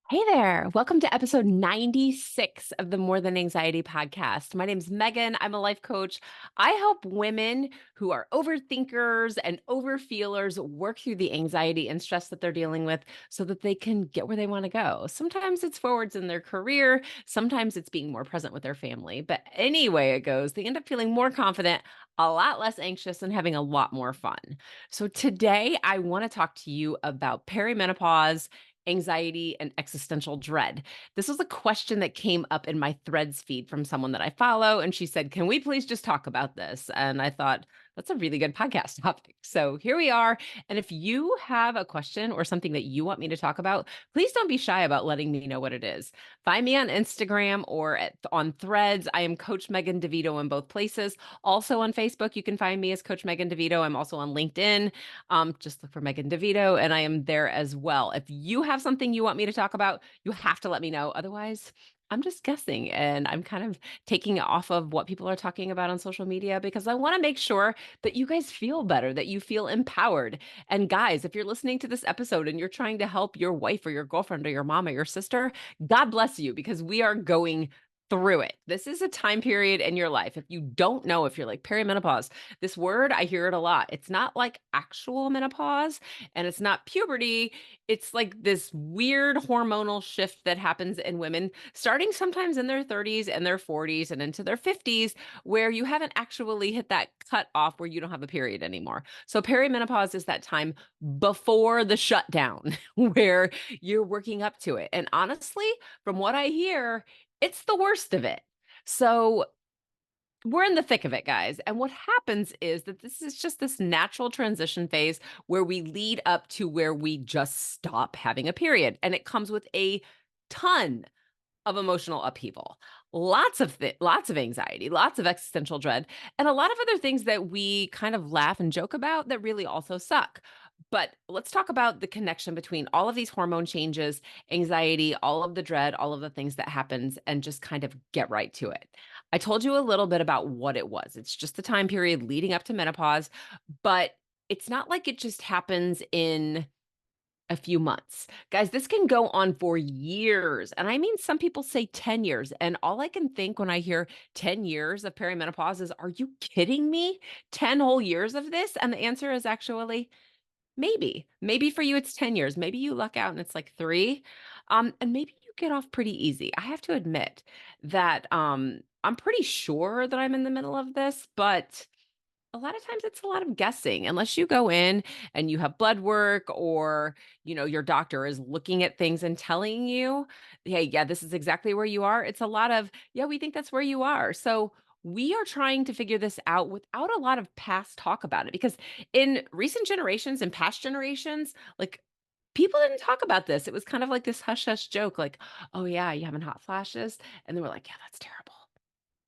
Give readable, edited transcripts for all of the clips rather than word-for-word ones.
Hey there. Welcome to episode 96 of the More Than Anxiety podcast. My name's Megan. I'm a life coach. I help women who are overthinkers and overfeelers work through the anxiety and stress that they're dealing with so that they can get where they want to go. Sometimes it's forwards in their career, sometimes it's being more present with their family. But anyway, it goes, they end up feeling more confident, a lot less anxious, and having a lot more fun. So today, I want to talk to you about perimenopause, anxiety, and existential dread. This was a question that came up in my threads feed from someone that I follow. And she said, "Can we please just talk about this?" And I thought, that's a really good podcast topic. So here we are. And if you have a question or something that you want me to talk about, please don't be shy about letting me know what it is. Find me on Instagram or on threads. I am Coach Megan DeVito in both places. Also on Facebook, you can find me as Coach Megan DeVito. I'm also on LinkedIn. Just look for Megan DeVito, and I am there as well. If you have something you want me to talk about, you have to let me know. Otherwise, I'm just guessing and I'm kind of taking it off of what people are talking about on social media because I want to make sure that you guys feel better, that you feel empowered. And guys, if you're listening to this episode and you're trying to help your wife or your girlfriend or your mom or your sister, God bless you because we are going through it. This is a time period in your life. If you don't know, if you're like perimenopause, this word, I hear it a lot. It's not like actual menopause and it's not puberty. It's like this weird hormonal shift that happens in women starting sometimes in their 30s and their 40s and into their 50s, where you haven't actually hit that cut off where you don't have a period anymore. So perimenopause is that time before the shutdown where you're working up to it. And honestly, from what I hear, it's the worst of it. So we're in the thick of it, guys. And what happens is that this is just this natural transition phase where we lead up to where we just stop having a period. And it comes with a ton of emotional upheaval, lots of anxiety, lots of existential dread, and a lot of other things that we kind of laugh and joke about that really also suck. But let's talk about the connection between all of these hormone changes, anxiety, all of the dread, all of the things that happens, and just kind of get right to it. I told you a little bit about what it was. It's just the time period leading up to menopause, but it's not like it just happens in a few months. Guys, this can go on for years. And I mean, some people say 10 years. And all I can think when I hear 10 years of perimenopause is, are you kidding me? 10 whole years of this? And the answer is actually maybe. Maybe for you, it's 10 years. Maybe you luck out and it's like three. And maybe you get off pretty easy. I have to admit that I'm pretty sure that I'm in the middle of this, but a lot of times it's a lot of guessing unless you go in and you have blood work or your doctor is looking at things and telling you, hey, yeah, this is exactly where you are. It's a lot of, yeah, we think that's where you are. So we are trying to figure this out without a lot of past talk about it because in recent generations and past generations, like, people didn't talk about this. It was kind of like this hush hush joke, like, oh yeah, you having hot flashes, and they were like, yeah, that's terrible.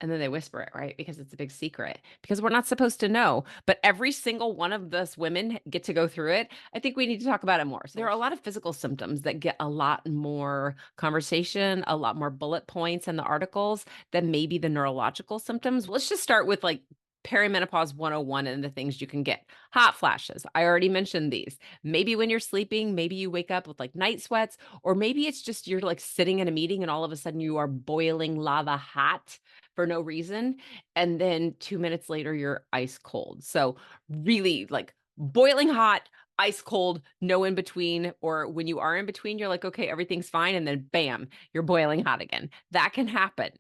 And then they whisper it, right? Because it's a big secret, because we're not supposed to know. But every single one of us women get to go through it. I think we need to talk about it more. So there are a lot of physical symptoms that get a lot more conversation, a lot more bullet points in the articles than maybe the neurological symptoms. Let's just start with like perimenopause 101 and the things you can get. Hot flashes. I already mentioned these. Maybe when you're sleeping, maybe you wake up with like night sweats, or maybe it's just you're like sitting in a meeting and all of a sudden you are boiling lava hot for no reason. And then 2 minutes later, you're ice cold. So, really like boiling hot, ice cold, no in between. Or when you are in between, you're like, okay, everything's fine. And then bam, you're boiling hot again. That can happen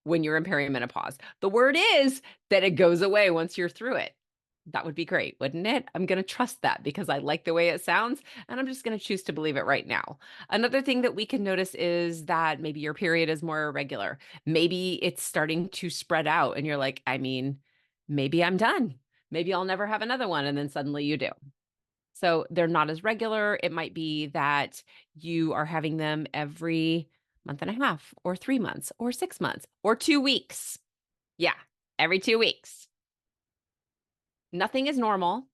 when you're in perimenopause. The word is that it goes away once you're through it. That would be great, wouldn't it? I'm going to trust that because I like the way it sounds, and I'm just going to choose to believe it right now. Another thing that we can notice is that maybe your period is more irregular. Maybe it's starting to spread out, and you're like, I mean, maybe I'm done. Maybe I'll never have another one. And then suddenly you do. So they're not as regular. It might be that you are having them every month and a half, or 3 months, or 6 months, or 2 weeks. Yeah, every 2 weeks. Nothing is normal.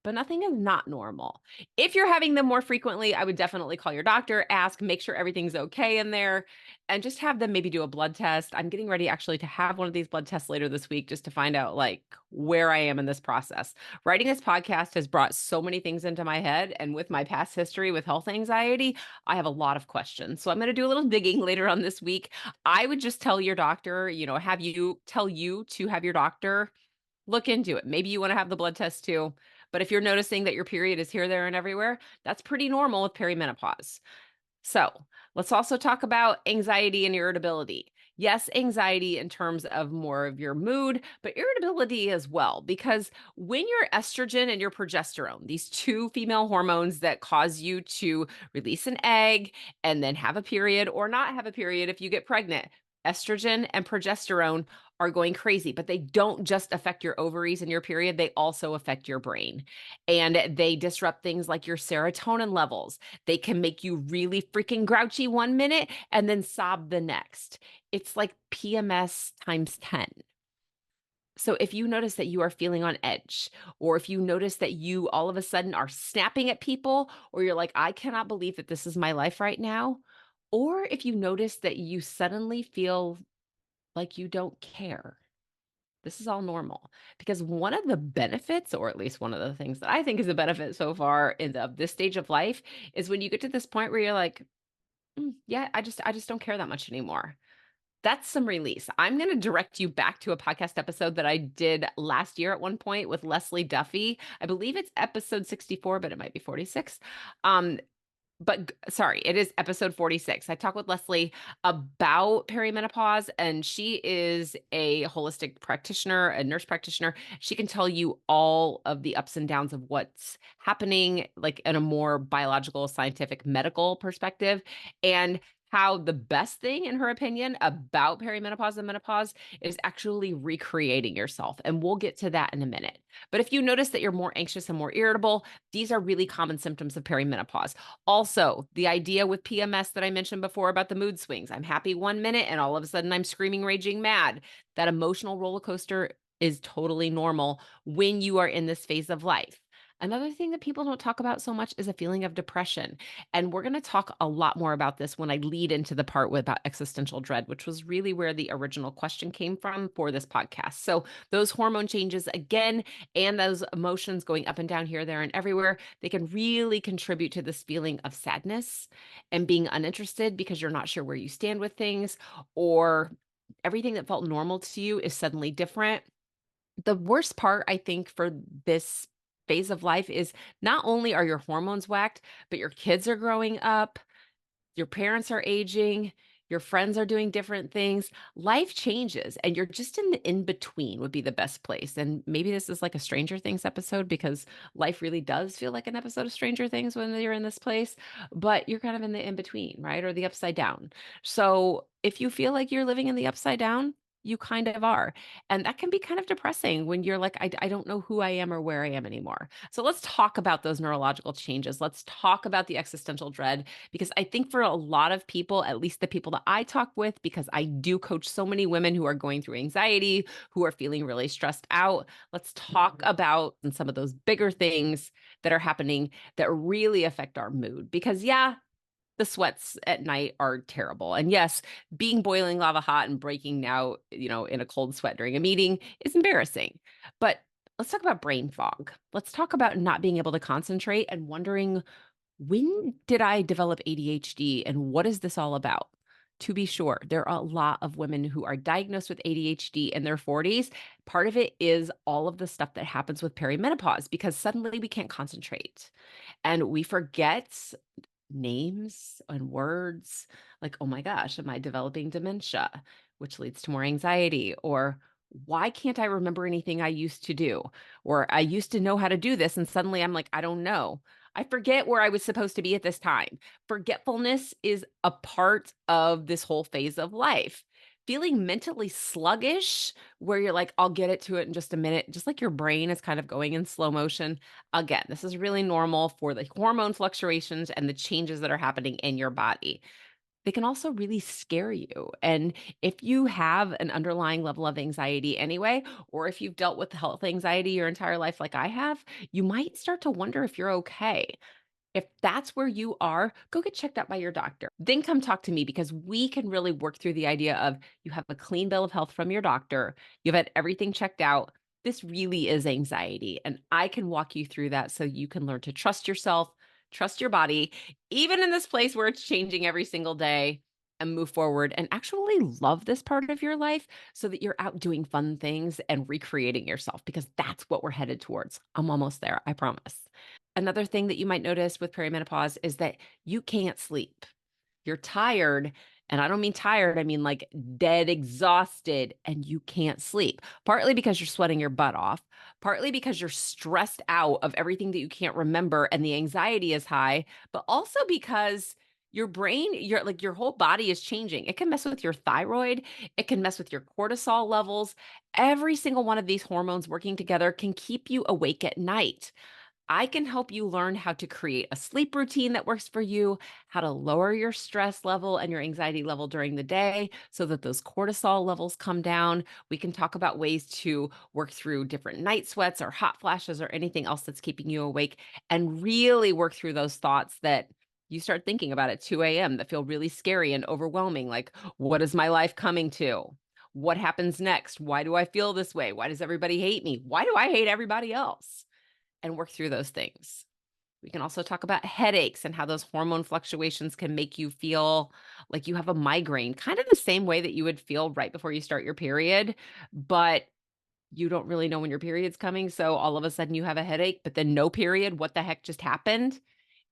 but nothing is not normal. If you're having them more frequently, I would definitely call your doctor, ask, make sure everything's okay in there, and just have them maybe do a blood test. I'm getting ready actually to have one of these blood tests later this week just to find out like where I am in this process. Writing this podcast has brought so many things into my head, and with my past history with health anxiety, I have a lot of questions. So I'm going to do a little digging later on this week. I would just tell your doctor, have you tell you to have your doctor look into it. Maybe you want to have the blood test too. But if you're noticing that your period is here, there, and everywhere, that's pretty normal with perimenopause. So let's also talk about anxiety and irritability. Yes, anxiety in terms of more of your mood, but irritability as well, because when your estrogen and your progesterone, these two female hormones that cause you to release an egg and then have a period or not have a period if you get pregnant, estrogen and progesterone are going crazy, but they don't just affect your ovaries and your period, they also affect your brain. And they disrupt things like your serotonin levels. They can make you really freaking grouchy 1 minute and then sob the next. It's like PMS times 10. So if you notice that you are feeling on edge, or if you notice that you all of a sudden are snapping at people, or you're like, I cannot believe that this is my life right now, or if you notice that you suddenly feel like you don't care, this is all normal. Because one of the benefits, or at least one of the things that I think is a benefit so far of this stage of life, is when you get to this point where you're like, yeah, I just don't care that much anymore. That's some release. I'm going to direct you back to a podcast episode that I did last year at one point with Leslie Duffy. I believe it's episode 64, but it might be 46. Um, sorry, it is episode 46. I talk with Leslie about perimenopause, and she is a holistic practitioner, a nurse practitioner. She can tell you all of the ups and downs of what's happening, like in a more biological, scientific, medical perspective, and how the best thing, in her opinion, about perimenopause and menopause is actually recreating yourself. And we'll get to that in a minute. But if you notice that you're more anxious and more irritable, these are really common symptoms of perimenopause. Also, the idea with PMS that I mentioned before about the mood swings. I'm happy 1 minute and all of a sudden I'm screaming, raging mad. That emotional roller coaster is totally normal when you are in this phase of life. Another thing that people don't talk about so much is a feeling of depression. And we're going to talk a lot more about this when I lead into the part about existential dread, which was really where the original question came from for this podcast. So those hormone changes again, and those emotions going up and down here, there, and everywhere, they can really contribute to this feeling of sadness and being uninterested because you're not sure where you stand with things, or everything that felt normal to you is suddenly different. The worst part, I think, for this phase of life is not only are your hormones whacked, but your kids are growing up, your parents are aging, your friends are doing different things. Life changes, and you're just in the in between would be the best place. And maybe this is like a Stranger Things episode because life really does feel like an episode of Stranger Things when you're in this place, but you're kind of in the in between, right? Or the upside down. So if you feel like you're living in the upside down, you kind of are. And that can be kind of depressing when you're like, I don't know who I am or where I am anymore. So let's talk about those neurological changes. Let's talk about the existential dread, because I think for a lot of people, at least the people that I talk with, because I do coach so many women who are going through anxiety, who are feeling really stressed out, let's talk about some of those bigger things that are happening that really affect our mood. Because yeah, the sweats at night are terrible. And yes, being boiling lava hot and breaking out, in a cold sweat during a meeting is embarrassing. But let's talk about brain fog. Let's talk about not being able to concentrate and wondering, when did I develop ADHD and what is this all about? To be sure, there are a lot of women who are diagnosed with ADHD in their 40s. Part of it is all of the stuff that happens with perimenopause because suddenly we can't concentrate and we forget names and words, like, oh my gosh, am I developing dementia, which leads to more anxiety? Or why can't I remember anything I used to do? Or I used to know how to do this, and suddenly I'm like, I don't know. I forget where I was supposed to be at this time. Forgetfulness is a part of this whole phase of life. Feeling mentally sluggish, where you're like, I'll get it to it in just a minute, just like your brain is kind of going in slow motion. Again, this is really normal for the hormone fluctuations and the changes that are happening in your body. they can also really scare you. And if you have an underlying level of anxiety anyway, or if you've dealt with health anxiety your entire life like I have, you might start to wonder if you're okay. If that's where you are, go get checked out by your doctor. Then come talk to me because we can really work through the idea of you have a clean bill of health from your doctor, you've had everything checked out. This really is anxiety, and I can walk you through that so you can learn to trust yourself, trust your body, even in this place where it's changing every single day, and move forward and actually love this part of your life so that you're out doing fun things and recreating yourself because that's what we're headed towards. I'm almost there, I promise. Another thing that you might notice with perimenopause is that you can't sleep. You're tired, and I don't mean tired, I mean like dead exhausted, and you can't sleep. Partly because you're sweating your butt off, partly because you're stressed out of everything that you can't remember and the anxiety is high, but also because your brain, your whole body is changing. It can mess with your thyroid, it can mess with your cortisol levels. Every single one of these hormones working together can keep you awake at night. I can help you learn how to create a sleep routine that works for you, how to lower your stress level and your anxiety level during the day so that those cortisol levels come down. We can talk about ways to work through different night sweats or hot flashes or anything else that's keeping you awake and really work through those thoughts that you start thinking about at 2 a.m. that feel really scary and overwhelming. Like, what is my life coming to? What happens next? Why do I feel this way? Why does everybody hate me? Why do I hate everybody else? And work through those things. We can also talk about headaches and how those hormone fluctuations can make you feel like you have a migraine, kind of the same way that you would feel right before you start your period, but you don't really know when your period's coming. So all of a sudden you have a headache, but then no period. What the heck just happened?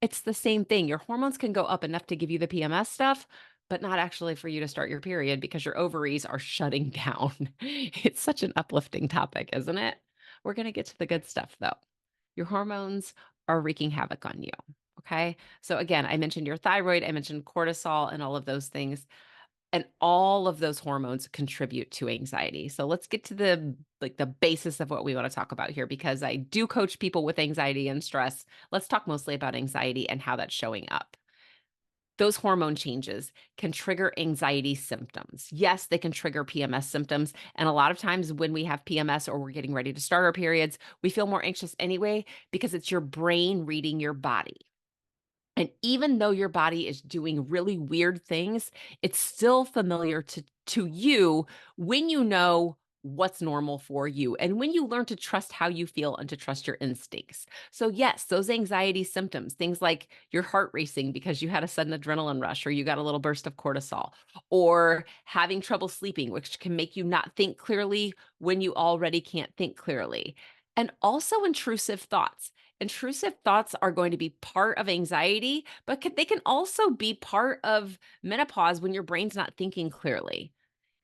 It's the same thing. Your hormones can go up enough to give you the PMS stuff, but not actually for you to start your period because your ovaries are shutting down. It's such an uplifting topic, isn't it? We're going to get to the good stuff though. Your hormones are wreaking havoc on you. Okay. So, again, I mentioned your thyroid, I mentioned cortisol, and all of those things. And all of those hormones contribute to anxiety. So let's get to the basis of what we want to talk about here because I do coach people with anxiety and stress. Let's talk mostly about anxiety and how that's showing up. Those hormone changes can trigger anxiety symptoms. Yes, they can trigger PMS symptoms. And a lot of times when we have PMS or we're getting ready to start our periods, we feel more anxious anyway because it's your brain reading your body. And even though your body is doing really weird things, it's still familiar to you when you know what's normal for you and when you learn to trust how you feel and to trust your instincts. So yes, those anxiety symptoms, things like your heart racing because you had a sudden adrenaline rush or you got a little burst of cortisol or having trouble sleeping, which can make you not think clearly when you already can't think clearly. And also intrusive thoughts. Intrusive thoughts are going to be part of anxiety, but they can also be part of menopause when your brain's not thinking clearly.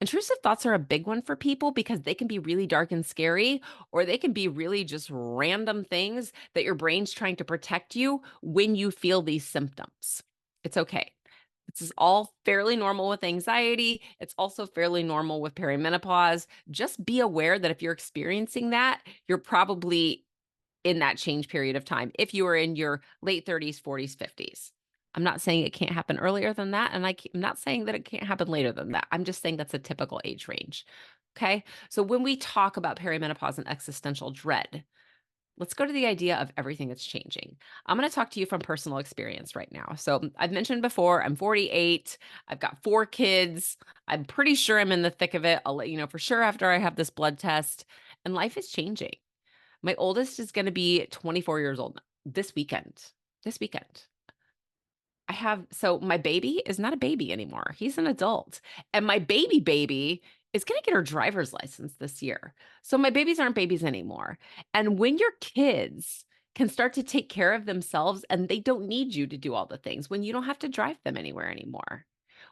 Intrusive thoughts are a big one for people because they can be really dark and scary, or they can be really just random things that your brain's trying to protect you when you feel these symptoms. It's okay. This is all fairly normal with anxiety. It's also fairly normal with perimenopause. Just be aware that if you're experiencing that, you're probably in that change period of time if you are in your late 30s, 40s, 50s. I'm not saying it can't happen earlier than that. And I'm not saying that it can't happen later than that. I'm just saying that's a typical age range. Okay. So when we talk about perimenopause and existential dread, let's go to the idea of everything that's changing. I'm going to talk to you from personal experience right now. So I've mentioned before, I'm 48. I've got 4 kids. I'm pretty sure I'm in the thick of it. I'll let you know for sure after I have this blood test. And life is changing. My oldest is gonna be 24 years old this weekend. This weekend. So my baby is not a baby anymore. He's an adult. And my baby is gonna get her driver's license this year. So my babies aren't babies anymore. And when your kids can start to take care of themselves and they don't need you to do all the things, when you don't have to drive them anywhere anymore,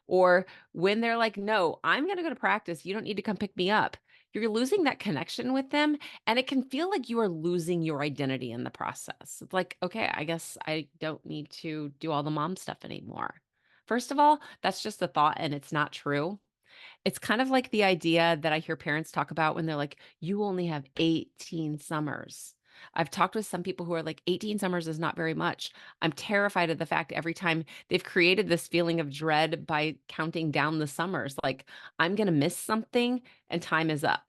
or when they're like, no, I'm going to go to practice. You don't need to come pick me up. You're losing that connection with them. And it can feel like you are losing your identity in the process. It's like, okay, I guess I don't need to do all the mom stuff anymore. First of all, that's just a thought and it's not true. It's kind of like the idea that I hear parents talk about when they're like, you only have 18 summers. I've talked with some people who are like 18 summers is not very much. I'm terrified of the fact every time they've created this feeling of dread by counting down the summers, like I'm going to miss something and time is up.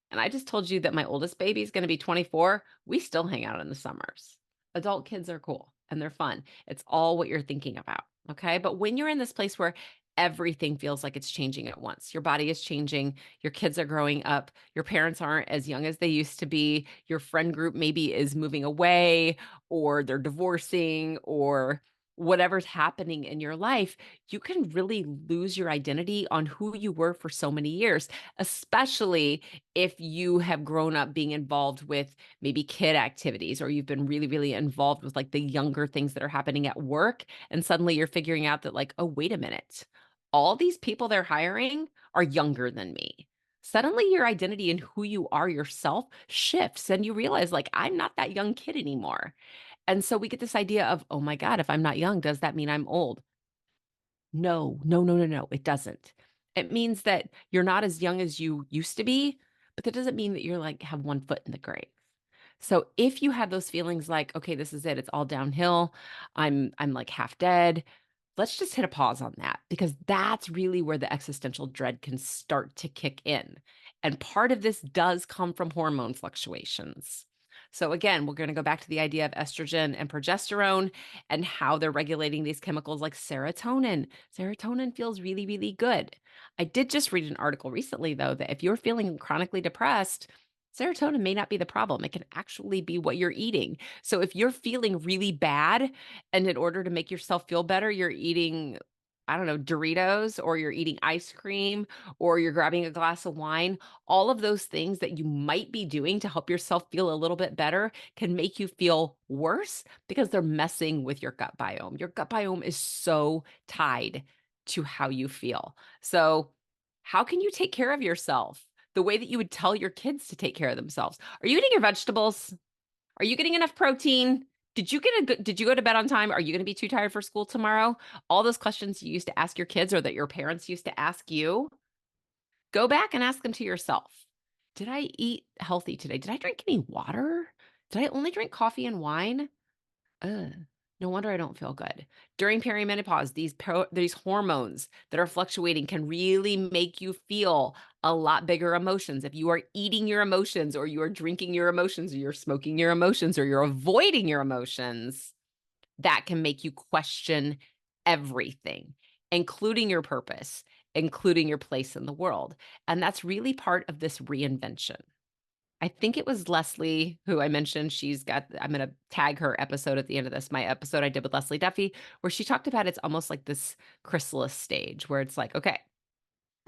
And I just told you that my oldest baby is going to be 24. We still hang out in the summers. Adult kids are cool and they're fun. It's all what you're thinking about. Okay. But when you're in this place where everything feels like it's changing at once, your body is changing, your kids are growing up, your parents aren't as young as they used to be, your friend group maybe is moving away or they're divorcing or whatever's happening in your life, you can really lose your identity on who you were for so many years, especially if you have grown up being involved with maybe kid activities or you've been really, really involved with like the younger things that are happening at work. And suddenly you're figuring out that, like, oh, wait a minute, all these people they're hiring are younger than me. Suddenly your identity and who you are yourself shifts and you realize, like, I'm not that young kid anymore. And so we get this idea of, oh my God, if I'm not young, does that mean I'm old? No, no, no, no, no, it doesn't. It means that you're not as young as you used to be, but that doesn't mean that you're like have one foot in the grave. So if you have those feelings like, okay, this is it, it's all downhill, I'm like half dead, let's just hit a pause on that because that's really where the existential dread can start to kick in. And part of this does come from hormone fluctuations. So again, we're going to go back to the idea of estrogen and progesterone and how they're regulating these chemicals like serotonin. Serotonin feels really, really good. I did just read an article recently, though, that if you're feeling chronically depressed, serotonin may not be the problem. It can actually be what you're eating. So if you're feeling really bad and in order to make yourself feel better, you're eating, I don't know, Doritos, or you're eating ice cream, or you're grabbing a glass of wine, all of those things that you might be doing to help yourself feel a little bit better can make you feel worse because they're messing with your gut biome. Your gut biome is so tied to how you feel. So, how can you take care of yourself the way that you would tell your kids to take care of themselves? Are you eating your vegetables? Are you getting enough protein? Did you go to bed on time? Are you going to be too tired for school tomorrow? All those questions you used to ask your kids or that your parents used to ask you, go back and ask them to yourself. Did I eat healthy today? Did I drink any water? Did I only drink coffee and wine? Ugh, no wonder I don't feel good. During perimenopause, these hormones that are fluctuating can really make you feel a lot bigger emotions. If you are eating your emotions, or you are drinking your emotions, or you're smoking your emotions, or you're avoiding your emotions, that can make you question everything, including your purpose, including your place in the world. And that's really part of this reinvention. I think it was Leslie who I mentioned. I'm going to tag her episode at the end of this, my episode I did with Leslie Duffy, where she talked about it's almost like this chrysalis stage where it's like, okay,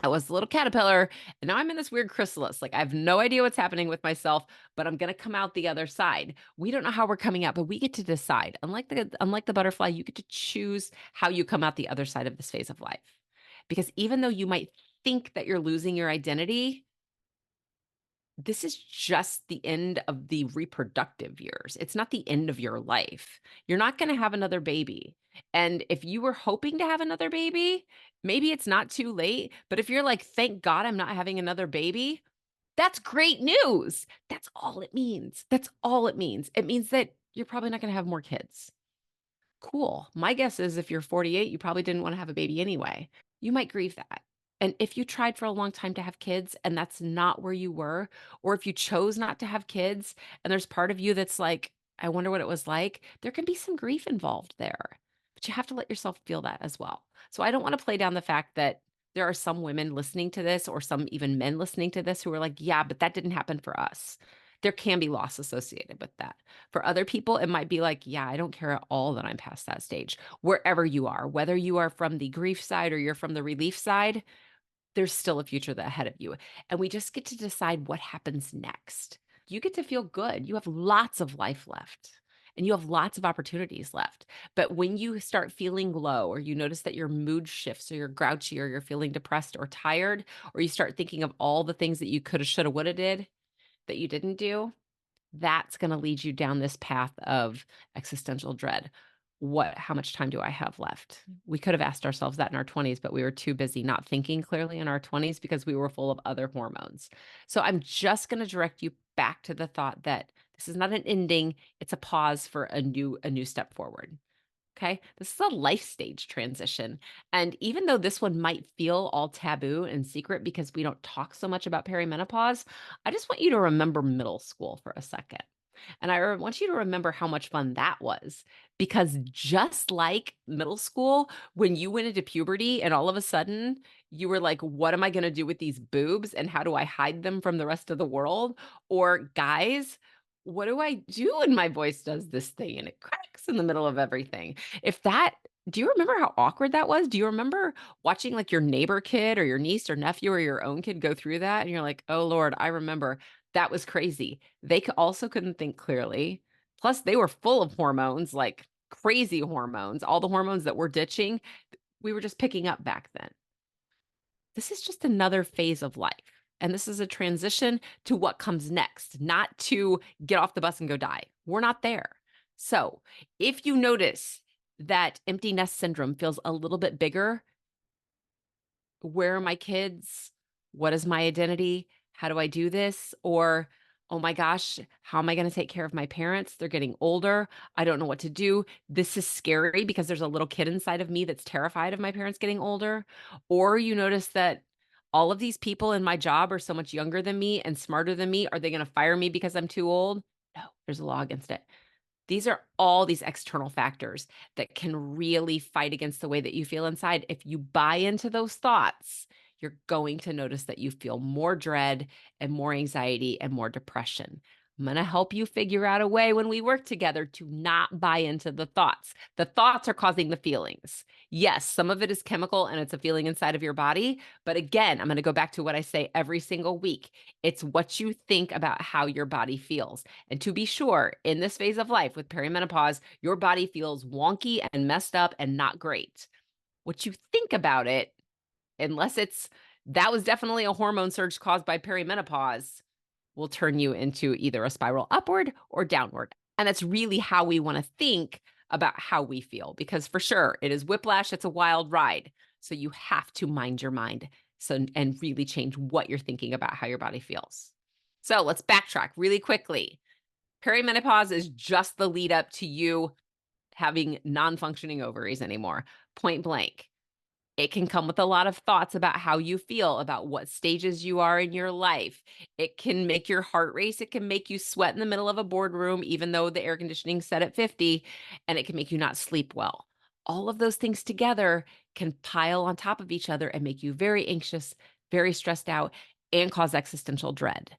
I was a little caterpillar and now I'm in this weird chrysalis. Like I have no idea what's happening with myself, but I'm going to come out the other side. We don't know how we're coming out, but we get to decide. Unlike the butterfly, you get to choose how you come out the other side of this phase of life. Because even though you might think that you're losing your identity, this is just the end of the reproductive years. It's not the end of your life. You're not going to have another baby. And if you were hoping to have another baby, maybe it's not too late. But if you're like, thank God I'm not having another baby, that's great news. That's all it means. That's all it means. It means that you're probably not going to have more kids. Cool. My guess is if you're 48, you probably didn't want to have a baby anyway. You might grieve that. And if you tried for a long time to have kids and that's not where you were, or if you chose not to have kids and there's part of you that's like, I wonder what it was like, there can be some grief involved there. But you have to let yourself feel that as well. So I don't want to play down the fact that there are some women listening to this or some even men listening to this who are like, yeah, but that didn't happen for us. There can be loss associated with that. For other people, it might be like, yeah, I don't care at all that I'm past that stage. Wherever you are, whether you are from the grief side or you're from the relief side, there's still a future ahead of you. And we just get to decide what happens next. You get to feel good. You have lots of life left and you have lots of opportunities left. But when you start feeling low, or you notice that your mood shifts, or you're grouchy, or you're feeling depressed or tired, or you start thinking of all the things that you coulda, shoulda, woulda did that you didn't do, that's going to lead you down this path of existential dread. How much time do I have left? We could have asked ourselves that in our 20s, but we were too busy not thinking clearly in our 20s because we were full of other hormones. So I'm just going to direct you back to the thought that This is not an ending, it's a pause for a new step forward. Okay. This is a life stage transition. And even though this one might feel all taboo and secret because we don't talk so much about perimenopause, I just want you to remember middle school for a second. And want you to remember how much fun that was. Because just like middle school, when you went into puberty and all of a sudden you were like, what am I going to do with these boobs? And how do I hide them from the rest of the world? Or guys, what do I do when my voice does this thing and it cracks in the middle of everything? If that, do you remember how awkward that was? Do you remember watching like your neighbor kid or your niece or nephew or your own kid go through that? And you're like, oh Lord, I remember that was crazy. They also couldn't think clearly. Plus, they were full of hormones, like crazy hormones, all the hormones that we're ditching. We were just picking up back then. This is just another phase of life. And this is a transition to what comes next, not to get off the bus and go die. We're not there. So if you notice that empty nest syndrome feels a little bit bigger, where are my kids? What is my identity? How do I do this? Or, oh my gosh, how am I going to take care of my parents? They're getting older. I don't know what to do. This is scary because there's a little kid inside of me that's terrified of my parents getting older. Or you notice that all of these people in my job are so much younger than me and smarter than me. Are they going to fire me because I'm too old? No, there's a law against it. These are all these external factors that can really fight against the way that you feel inside. If you buy into those thoughts, you're going to notice that you feel more dread and more anxiety and more depression. I'm going to help you figure out a way when we work together to not buy into the thoughts. The thoughts are causing the feelings. Yes, some of it is chemical and it's a feeling inside of your body. But again, I'm going to go back to what I say every single week. It's what you think about how your body feels. And to be sure, in this phase of life with perimenopause, your body feels wonky and messed up and not great. What you think about it, unless that was definitely a hormone surge caused by perimenopause, will turn you into either a spiral upward or downward. And that's really how we want to think about how we feel, because for sure it is whiplash, it's a wild ride. So you have to mind your mind and really change what you're thinking about how your body feels. So let's backtrack really quickly. Perimenopause is just the lead up to you having non-functioning ovaries anymore, point blank. It can come with a lot of thoughts about how you feel, about what stages you are in your life. It can make your heart race. It can make you sweat in the middle of a boardroom, even though the air conditioning's set at 50, and it can make you not sleep well. All of those things together can pile on top of each other and make you very anxious, very stressed out, and cause existential dread.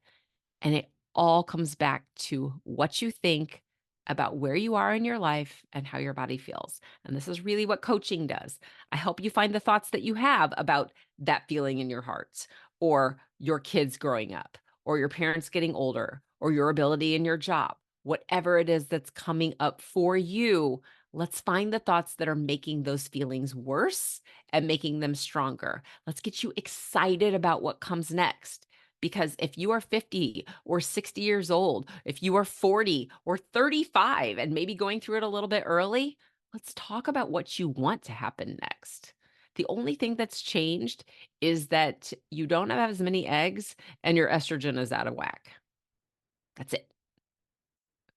And it all comes back to what you think about where you are in your life and how your body feels. And this is really what coaching does. I help you find the thoughts that you have about that feeling in your heart, or your kids growing up, or your parents getting older, or your ability in your job. Whatever it is that's coming up for you, let's find the thoughts that are making those feelings worse and making them stronger. Let's get you excited about what comes next. Because if you are 50 or 60 years old, if you are 40 or 35 and maybe going through it a little bit early, let's talk about what you want to happen next. The only thing that's changed is that you don't have as many eggs and your estrogen is out of whack. That's it.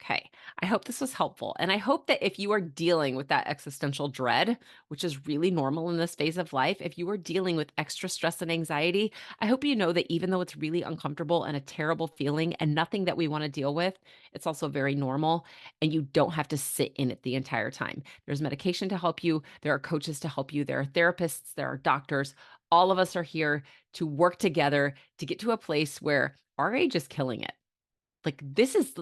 Okay. I hope this was helpful. And I hope that if you are dealing with that existential dread, which is really normal in this phase of life, if you are dealing with extra stress and anxiety, I hope you know that even though it's really uncomfortable and a terrible feeling and nothing that we want to deal with, it's also very normal and you don't have to sit in it the entire time. There's medication to help you. There are coaches to help you. There are therapists. There are doctors. All of us are here to work together to get to a place where our age is killing it. Like,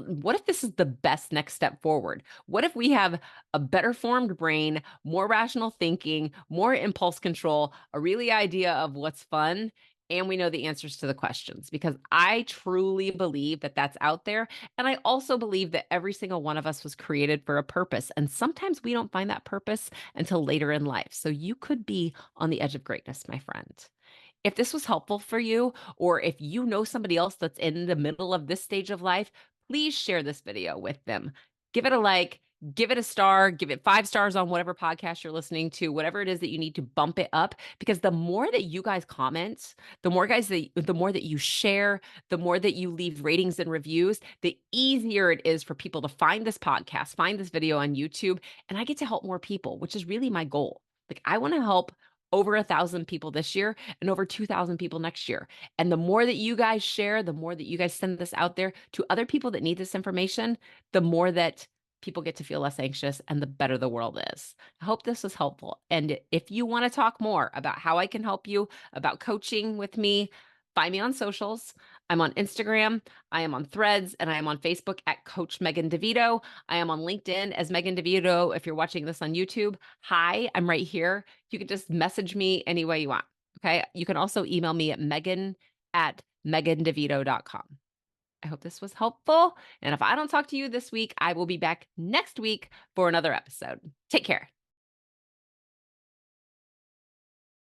what if this is the best next step forward? What if we have a better formed brain, more rational thinking, more impulse control, a really idea of what's fun, and we know the answers to the questions? Because I truly believe that that's out there. And I also believe that every single one of us was created for a purpose. And sometimes we don't find that purpose until later in life. So you could be on the edge of greatness, my friend. If this was helpful for you, or if you know somebody else that's in the middle of this stage of life, please share this video with them. Give it a like, give it a star, give it 5 stars on whatever podcast you're listening to, whatever it is that you need to bump it up, because the more that you guys comment, the more that you share, the more that you leave ratings and reviews, the easier it is for people to find this podcast, find this video on YouTube, and I get to help more people, which is really my goal. Like, I want to help over 1,000 people this year and over 2,000 people next year. And the more that you guys share, the more that you guys send this out there to other people that need this information, the more that people get to feel less anxious and the better the world is. I hope this was helpful. And if you want to talk more about how I can help you, about coaching with me, find me on socials. I'm on Instagram, I am on Threads, and I am on Facebook at Coach Megan DeVito. I am on LinkedIn as Megan DeVito. If you're watching this on YouTube, hi, I'm right here. You can just message me any way you want. Okay. You can also email me at megan@megandevito.com. I hope this was helpful. And if I don't talk to you this week, I will be back next week for another episode. Take care.